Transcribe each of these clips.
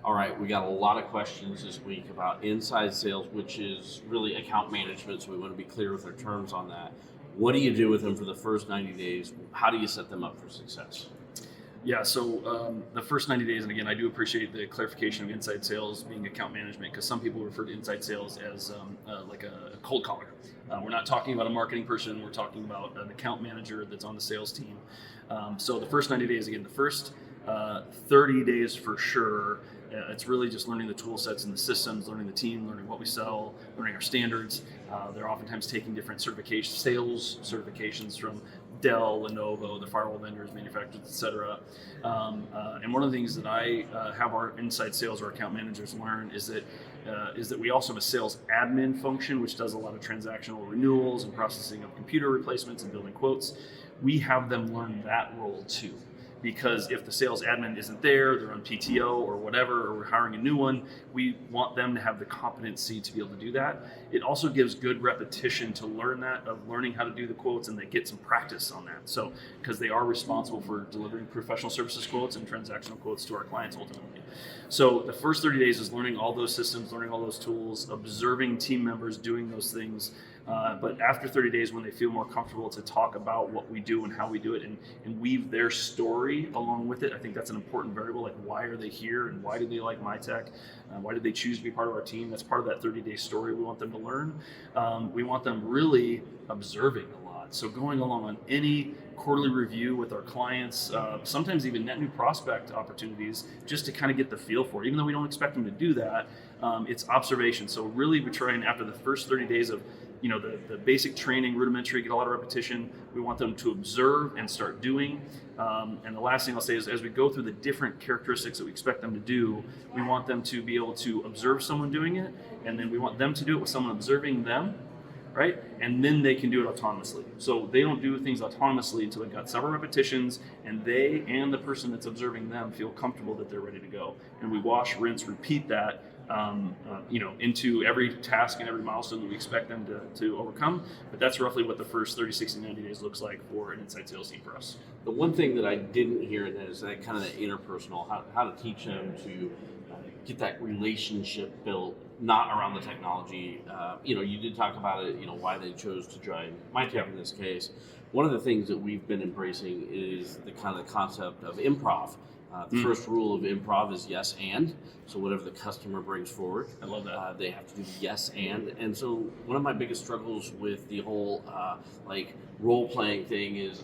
All right, we got a lot of questions this week about inside sales, which is really account management. So we want to be clear with our terms on that. What do you do with them for the first 90 days? How do you set them up for success? Yeah, so the first 90 days, and again, I do appreciate the clarification of inside sales being account management, because some people refer to inside sales as like a cold caller. We're not talking about a marketing person, we're talking about an account manager that's on the sales team. So the first 90 days, again, the first 30 days for sure, it's really just learning the tool sets and the systems, learning the team, learning what we sell, learning our standards. They're oftentimes taking different sales certifications from Dell, Lenovo, the firewall vendors, manufacturers, etc. And one of the things that I have our inside sales or account managers learn is that we also have a sales admin function, which does a lot of transactional renewals and processing of computer replacements and building quotes. We have them learn that role too. Because if the sales admin isn't there, they're on PTO or whatever, or we're hiring a new one, we want them to have the competency to be able to do that. It also gives good repetition to learn that, of learning how to do the quotes, and they get some practice on that. So, because they are responsible for delivering professional services quotes and transactional quotes to our clients ultimately. So the first 30 days is learning all those systems, learning all those tools, observing team members doing those things. But after 30 days, when they feel more comfortable to talk about what we do and how we do it, and weave their story along with it, I think that's an important variable. Like, why are they here and why do they like MyTech? Why did they choose to be part of our team? That's part of that 30-day story we want them to learn. We want them really observing a lot. So going along on any quarterly review with our clients, sometimes even net new prospect opportunities, just to kind of get the feel for it. Even though we don't expect them to do that, it's observation. So really we're trying, after the first 30 days of the basic training, rudimentary, get a lot of repetition, we want them to observe and start doing. And the last thing I'll say is, as we go through the different characteristics that we expect them to do, we want them to be able to observe someone doing it, and then we want them to do it with someone observing them, right? And then they can do it autonomously. So they don't do things autonomously until they've got several repetitions, and they and the person that's observing them feel comfortable that they're ready to go. And we wash, rinse, repeat that into every task and every milestone that we expect them to overcome. But that's roughly what the first 30, 60, 90 days looks like for an inside sales team for us. The one thing that I didn't hear in that is that kind of the interpersonal, how to teach them to get that relationship built, not around the technology. You did talk about it, why they chose to join MyTech in this case. One of the things that we've been embracing is the kind of concept of improv. The first rule of improv is yes and. So whatever the customer brings forward, I love that. they have to do yes and. And so one of my biggest struggles with the whole role playing thing is,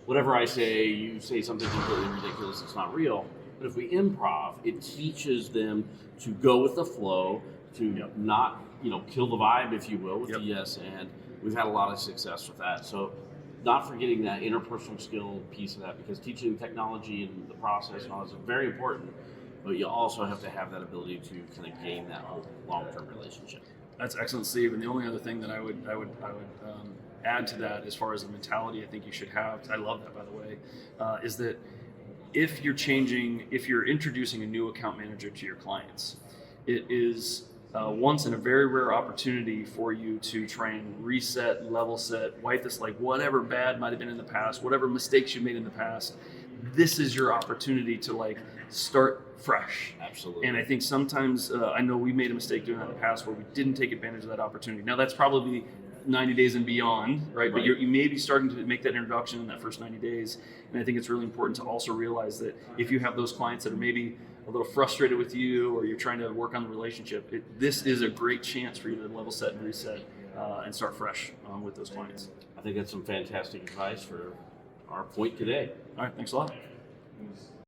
whatever I say, you say something completely ridiculous. It's not real. But if we improv, it teaches them to go with the flow, to not kill the vibe, if you will, with the yes and. We've had a lot of success with that. So not forgetting that interpersonal skill piece of that, because teaching technology and the process and all is very important, but you also have to have that ability to kind of gain that whole long-term relationship. That's excellent, Steve. And the only other thing that I would add to that, as far as the mentality I think you should have, I love that, by the way, is that if you're introducing a new account manager to your clients, it is once in a very rare opportunity for you to try and reset, level set, wipe this, like whatever bad might have been in the past, whatever mistakes you made in the past. This is your opportunity to start fresh. Absolutely. And I think sometimes, I know we made a mistake doing that in the past where we didn't take advantage of that opportunity. Now that's probably 90 days and beyond, right? But you may be starting to make that introduction in that first 90 days. And I think it's really important to also realize that if you have those clients that are maybe a little frustrated with you, or you're trying to work on the relationship, this is a great chance for you to level set and reset and start fresh with those clients. I think that's some fantastic advice for our point today. All right, thanks a lot.